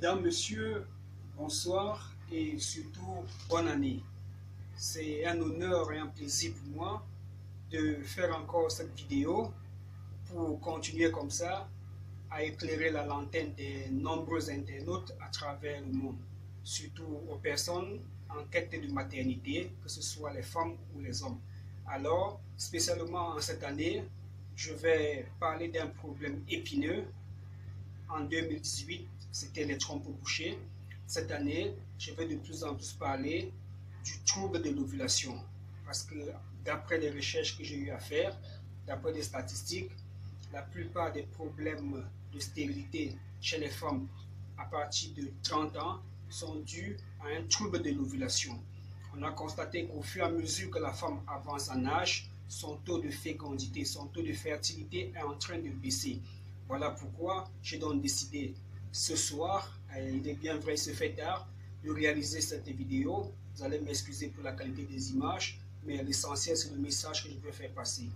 Mesdames, Messieurs, bonsoir et surtout bonne année. C'est un honneur et un plaisir pour moi de faire encore cette vidéo pour continuer comme ça à éclairer la lanterne des nombreux internautes à travers le monde, surtout aux personnes en quête de maternité, que ce soit les femmes ou les hommes. Alors, spécialement en cette année, je vais parler d'un problème épineux. En 2018, c'était les trompes bouchées. Cette année, je vais de plus en plus parler du trouble de l'ovulation. Parce que d'après les recherches que j'ai eu à faire, d'après les statistiques, la plupart des problèmes de stérilité chez les femmes à partir de 30 ans sont dus à un trouble de l'ovulation. On a constaté qu'au fur et à mesure que la femme avance en âge, son taux de fécondité, son taux de fertilité est en train de baisser. Voilà pourquoi j'ai donc décidé ce soir, il est bien vrai, il se fait tard, de réaliser cette vidéo. Vous allez m'excuser pour la qualité des images, mais l'essentiel c'est le message que je veux faire passer.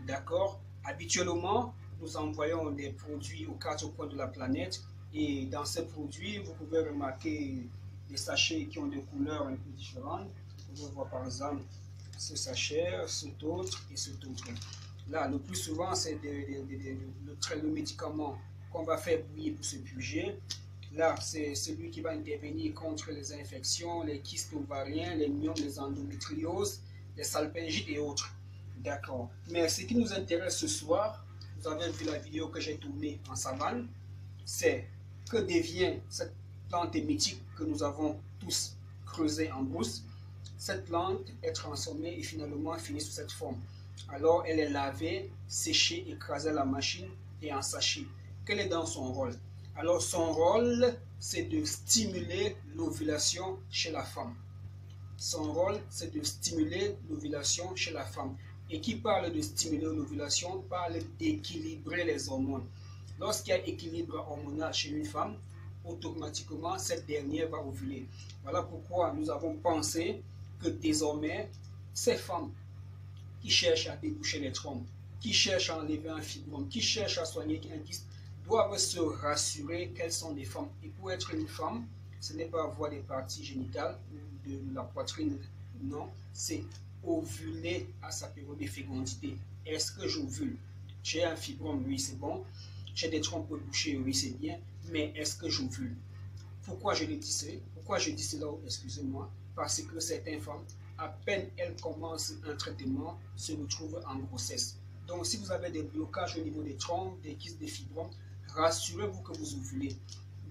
D'accord? Habituellement, nous envoyons des produits aux quatre coins de la planète et dans ces produits, vous pouvez remarquer des sachets qui ont des couleurs un peu différentes. Vous pouvez voir par exemple ce sachet, cet autre et cet autre. Là, le plus souvent, c'est le médicament qu'on va faire bouillir pour se purger. Là, c'est celui qui va intervenir contre les infections, les kystes ovariens, les myomes, les endométrioses, les salpingites et autres. D'accord. Mais ce qui nous intéresse ce soir, vous avez vu la vidéo que j'ai tournée en savane, c'est que devient cette plante mythique que nous avons tous creusée en brousse. Cette plante est transformée et finalement finit sous cette forme. Alors elle est lavée, séchée, écrasée à la machine et en sachet. Quel est dans son rôle? Alors son rôle, c'est de stimuler l'ovulation chez la femme. Son rôle, c'est de stimuler l'ovulation chez la femme. Et qui parle de stimuler l'ovulation parle d'équilibrer les hormones. Lorsqu'il y a équilibre hormonal chez une femme, automatiquement cette dernière va ovuler. Voilà pourquoi nous avons pensé que désormais, ces femmes qui cherchent à déboucher les trompes, qui cherchent à enlever un fibrome, qui cherchent à soigner un kyste, doivent se rassurer qu'elles sont des femmes. Et pour être une femme, ce n'est pas avoir des parties génitales ou de la poitrine, non, c'est ovuler à sa période de fécondité. Est-ce que j'ovule? J'ai un fibrome, oui, c'est bon. J'ai des trompes bouchées, oui, c'est bien. Mais est-ce que j'ovule? Pourquoi je le dis? Pourquoi je dis cela? Excusez-moi. Parce que certaines femmes, à peine elles commencent un traitement, se retrouvent en grossesse. Donc, si vous avez des blocages au niveau des trompes, des kystes, des fibromes, rassurez-vous que vous ovulez.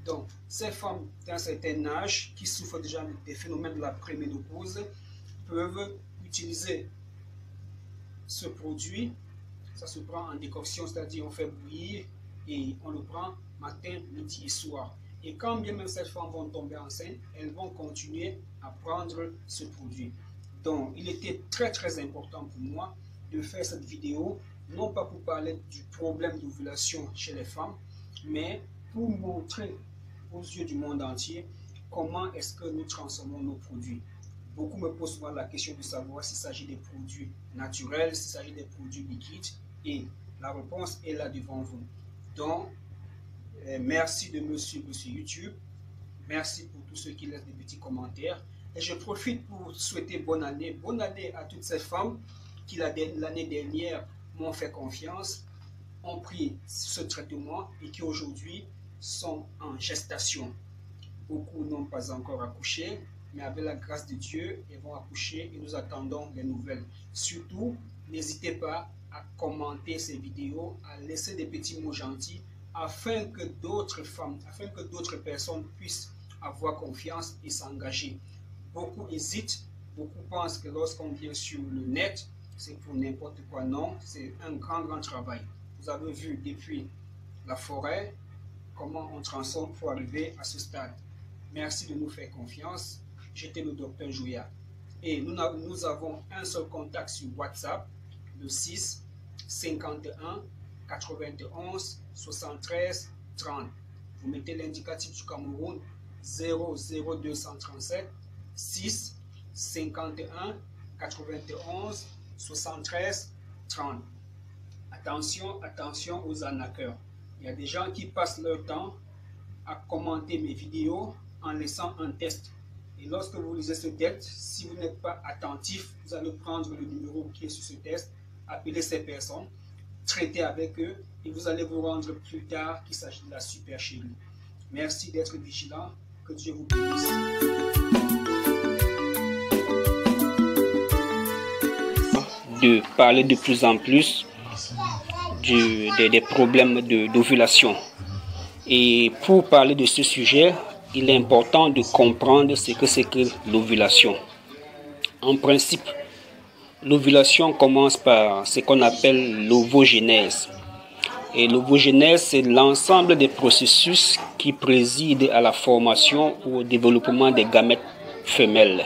Donc, ces femmes d'un certain âge qui souffrent déjà des phénomènes de la préménopause peuvent utiliser ce produit. Ça se prend en décoction, c'est-à-dire on fait bouillir et on le prend matin, midi et soir. Et quand bien même ces femmes vont tomber enceintes, elles vont continuer à prendre ce produit. Donc, il était très important pour moi de faire cette vidéo, non pas pour parler du problème d'ovulation chez les femmes, mais pour montrer aux yeux du monde entier comment est-ce que nous transformons nos produits. Beaucoup me posent souvent la question de savoir s'il s'agit des produits naturels, s'il s'agit des produits liquides, et la réponse est là devant vous. Donc, merci de me suivre sur YouTube. Merci pour tous ceux qui laissent des petits commentaires. Et je profite pour souhaiter bonne année. Bonne année à toutes ces femmes qui l'année dernière m'ont fait confiance, ont pris ce traitement et qui aujourd'hui sont en gestation. Beaucoup n'ont pas encore accouché, mais avec la grâce de Dieu, ils vont accoucher et nous attendons les nouvelles. Surtout, n'hésitez pas à commenter ces vidéos, à laisser des petits mots gentils afin que d'autres femmes, afin que d'autres personnes puissent avoir confiance et s'engager. Beaucoup hésitent, beaucoup pensent que lorsqu'on vient sur le net, c'est pour n'importe quoi. Non, c'est un grand travail. Vous avez vu depuis la forêt, comment on transforme pour arriver à ce stade. Merci de nous faire confiance. J'étais le docteur Jouya. Et nous avons un seul contact sur WhatsApp, le 6 51 91 73 30. Vous mettez l'indicatif du Cameroun 00237 6 51 91 73 30. Attention aux arnaqueurs. Il y a des gens qui passent leur temps à commenter mes vidéos en laissant un test. Et lorsque vous lisez ce test, si vous n'êtes pas attentif, vous allez prendre le numéro qui est sur ce test, appeler ces personnes, traiter avec eux et vous allez vous rendre plus tard qu'il s'agit de la supercherie. Merci d'être vigilant. Que Dieu vous bénisse. De parler de plus en plus des problèmes d'ovulation. Et pour parler de ce sujet, il est important de comprendre ce que c'est que l'ovulation. En principe, l'ovulation commence par ce qu'on appelle l'ovogénèse. Et l'ovogénèse, c'est l'ensemble des processus qui président à la formation ou au développement des gamètes femelles.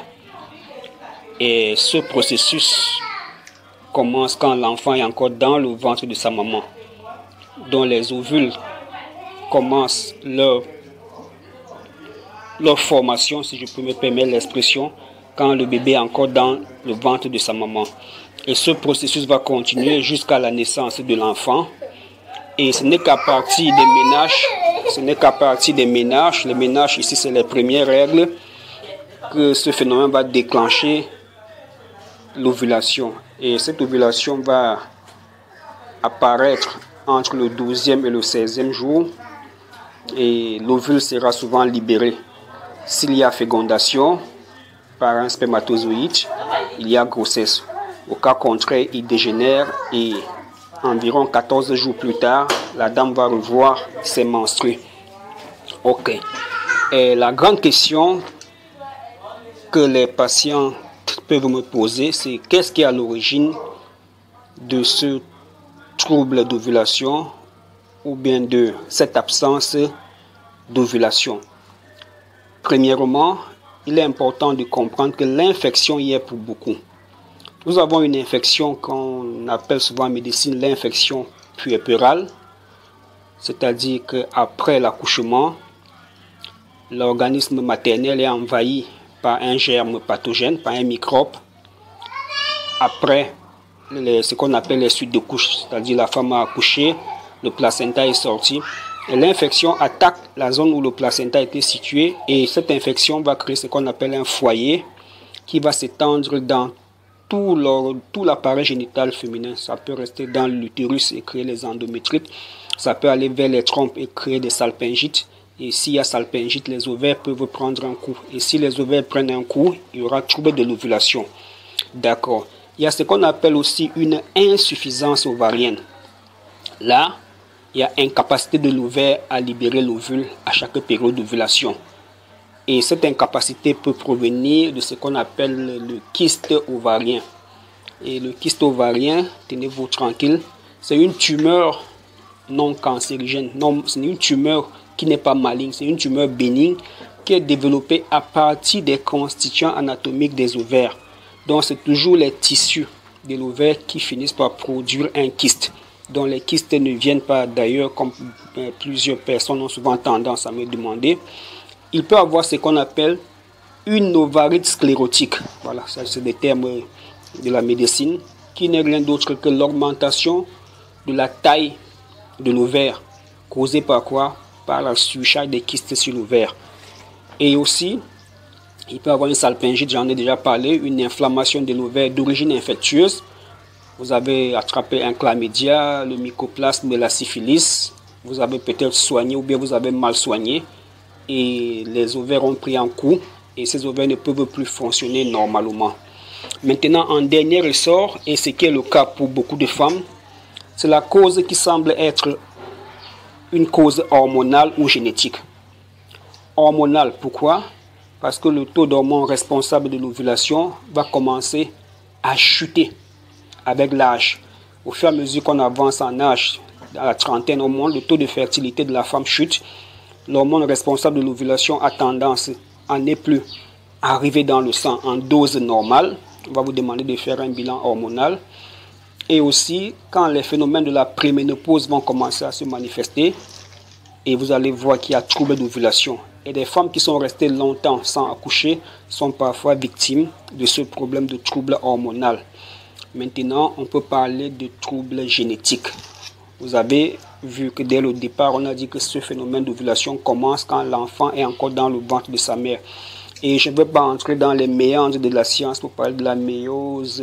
Et ce processus commence quand l'enfant est encore dans le ventre de sa maman, dont les ovules commencent leur formation, si je peux me permettre l'expression, quand le bébé est encore dans le ventre de sa maman. Et ce processus va continuer jusqu'à la naissance de l'enfant. Et ce n'est qu'à partir des ménages, les ménages ici c'est les premières règles, que ce phénomène va déclencher l'ovulation. Et cette ovulation va apparaître entre le 12e et le 16e jour. Et l'ovule sera souvent libéré. S'il y a fécondation par un spermatozoïde, il y a grossesse. Au cas contraire, il dégénère et environ 14 jours plus tard, la dame va revoir ses menstrues. Ok. Et la grande question que les patients peuvent me poser, c'est qu'est-ce qui est à l'origine de ce trouble d'ovulation ou bien de cette absence d'ovulation. Premièrement, il est important de comprendre que l'infection y est pour beaucoup. Nous avons une infection qu'on appelle souvent en médecine l'infection puerpérale, c'est-à-dire qu'après l'accouchement, l'organisme maternel est envahi par un germe pathogène, par un microbe. Après ce qu'on appelle les suites de couches, c'est-à-dire la femme a accouché, le placenta est sorti. L'infection attaque la zone où le placenta était situé et cette infection va créer ce qu'on appelle un foyer qui va s'étendre dans tout l'appareil génital féminin. Ça peut rester dans l'utérus et créer les endométrites. Ça peut aller vers les trompes et créer des salpingites. Et s'il y a salpingite, les ovaires peuvent prendre un coup. Et si les ovaires prennent un coup, il y aura trouble de l'ovulation. D'accord. Il y a ce qu'on appelle aussi une insuffisance ovarienne. Là, il y a incapacité de l'ovaire à libérer l'ovule à chaque période d'ovulation. Et cette incapacité peut provenir de ce qu'on appelle le kyste ovarien. Et le kyste ovarien, tenez-vous tranquille, c'est une tumeur non cancérigène. Non, c'est une tumeur qui n'est pas maligne, c'est une tumeur bénigne qui est développée à partir des constituants anatomiques des ovaires. Donc c'est toujours les tissus de l'ovaire qui finissent par produire un kyste. Dont les kystes ne viennent pas d'ailleurs, comme plusieurs personnes ont souvent tendance à me demander. Il peut avoir ce qu'on appelle une ovarite sclérotique. Voilà, ça c'est des termes de la médecine, qui n'est rien d'autre que l'augmentation de la taille de l'ovaire, causée par quoi? Par la surcharge des kystes sur l'ovaire. Et aussi, il peut avoir une salpingite, j'en ai déjà parlé, une inflammation de l'ovaire d'origine infectieuse. Vous avez attrapé un chlamydia, le mycoplasme, la syphilis. Vous avez peut-être soigné ou bien vous avez mal soigné. Et les ovaires ont pris un coup et ces ovaires ne peuvent plus fonctionner normalement. Maintenant, en dernier ressort, et ce qui est le cas pour beaucoup de femmes, c'est la cause qui semble être une cause hormonale ou génétique. Hormonale, pourquoi? Parce que le taux d'hormones responsable de l'ovulation va commencer à chuter avec l'âge. Au fur et à mesure qu'on avance en âge, à la trentaine au moins, le taux de fertilité de la femme chute. L'hormone responsable de l'ovulation a tendance à ne plus arriver dans le sang en dose normale. On va vous demander de faire un bilan hormonal. Et aussi, quand les phénomènes de la préménopause vont commencer à se manifester, et vous allez voir qu'il y a trouble d'ovulation. Et des femmes qui sont restées longtemps sans accoucher sont parfois victimes de ce problème de trouble hormonal. Maintenant, on peut parler de troubles génétiques. Vous avez vu que dès le départ, on a dit que ce phénomène d'ovulation commence quand l'enfant est encore dans le ventre de sa mère. Et je ne vais pas entrer dans les méandres de la science pour parler de la méiose,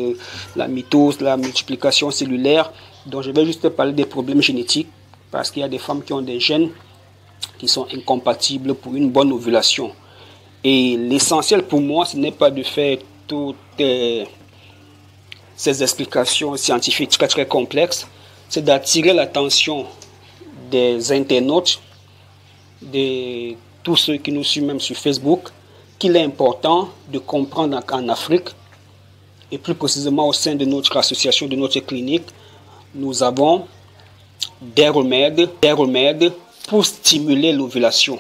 la mitose, la multiplication cellulaire. Donc je vais juste parler des problèmes génétiques parce qu'il y a des femmes qui ont des gènes qui sont incompatibles pour une bonne ovulation. Et l'essentiel pour moi, ce n'est pas de faire toutes ces explications scientifiques très très complexes, c'est d'attirer l'attention des internautes, de tous ceux qui nous suivent même sur Facebook, qu'il est important de comprendre qu'en Afrique, et plus précisément au sein de notre association, de notre clinique, nous avons des remèdes pour stimuler l'ovulation.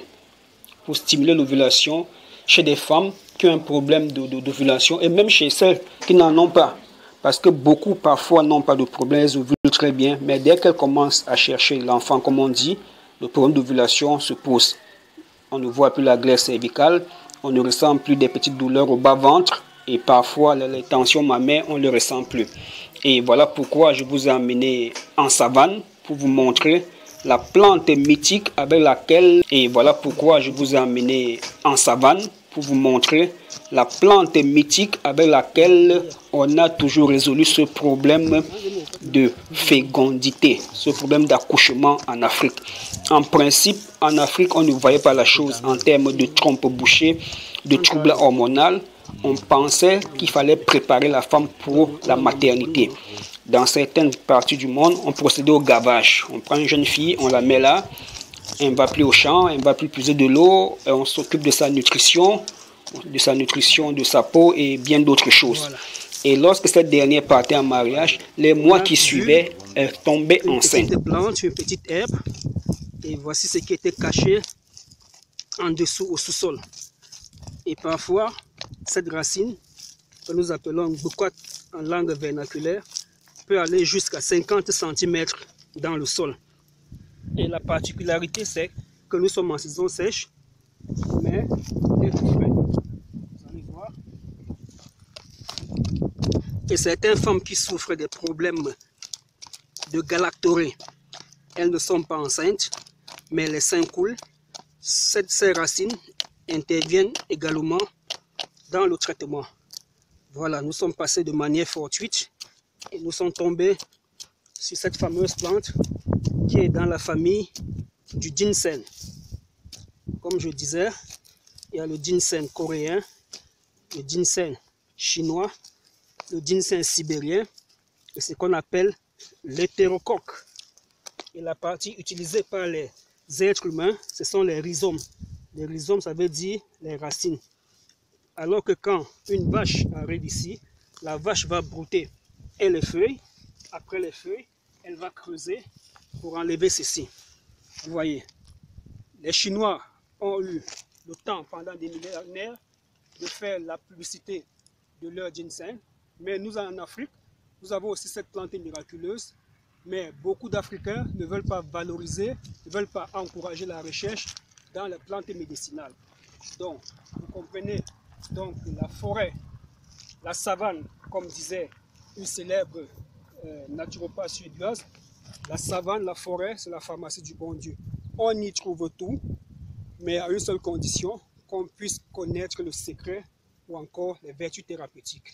Pour stimuler l'ovulation chez des femmes qui ont un problème d'ovulation et même chez celles qui n'en ont pas. Parce que beaucoup parfois n'ont pas de problème, elles ovulent très bien, mais dès qu'elles commencent à chercher l'enfant, comme on dit, le problème d'ovulation se pose. On ne voit plus la glaire cervicale, on ne ressent plus des petites douleurs au bas-ventre et parfois les tensions mammaires, on ne le ressent plus. Et voilà pourquoi je vous ai amené en savane pour vous montrer la plante mythique avec laquelle, et voilà pourquoi je vous ai amené en savane pour vous montrer la plante mythique avec laquelle on a toujours résolu ce problème de fécondité, ce problème d'accouchement en Afrique. En principe, en Afrique, on ne voyait pas la chose en termes de trompe-bouchée, de troubles hormonaux. On pensait qu'il fallait préparer la femme pour la maternité. Dans certaines parties du monde, on procédait au gavage. On prend une jeune fille, on la met là, elle va plus au champ, elle va plus puiser de l'eau, on s'occupe de sa nutrition, de sa peau et bien d'autres choses. Voilà. Et lorsque cette dernière partait en mariage, les mois qui suivaient, elle tombait enceinte. Une petite plante, une petite herbe, et voici ce qui était caché en dessous au sous-sol. Et parfois, cette racine, que nous appelons bouquat en langue vernaculaire, peut aller jusqu'à 50 cm dans le sol. Et la particularité, c'est que nous sommes en saison sèche, mais il est tout frais. Vous allez voir. Et certaines femmes qui souffrent des problèmes de galactorée, elles ne sont pas enceintes, mais les seins coulent. Ces racines interviennent également dans le traitement. Voilà, nous sommes passés de manière fortuite et nous sommes tombés sur cette fameuse plante qui est dans la famille du ginseng. Comme je disais, il y a le ginseng coréen, le ginseng chinois, le ginseng sibérien et ce qu'on appelle l'hétérocoque. Et la partie utilisée par les êtres humains, ce sont les rhizomes. Les rhizomes, ça veut dire les racines. Alors que quand une vache arrive ici, la vache va brouter et les feuilles. Après les feuilles, elle va creuser pour enlever ceci. Vous voyez, les Chinois ont eu le temps pendant des millénaires de faire la publicité de leur ginseng. Mais nous, en Afrique, nous avons aussi cette plante miraculeuse. Mais beaucoup d'Africains ne veulent pas valoriser, ne veulent pas encourager la recherche dans les plantes médicinales. Donc, vous comprenez, donc la forêt, la savane, comme disait une célèbre naturopathe suédoise, la savane, la forêt, c'est la pharmacie du bon Dieu. On y trouve tout, mais à une seule condition, qu'on puisse connaître le secret ou encore les vertus thérapeutiques.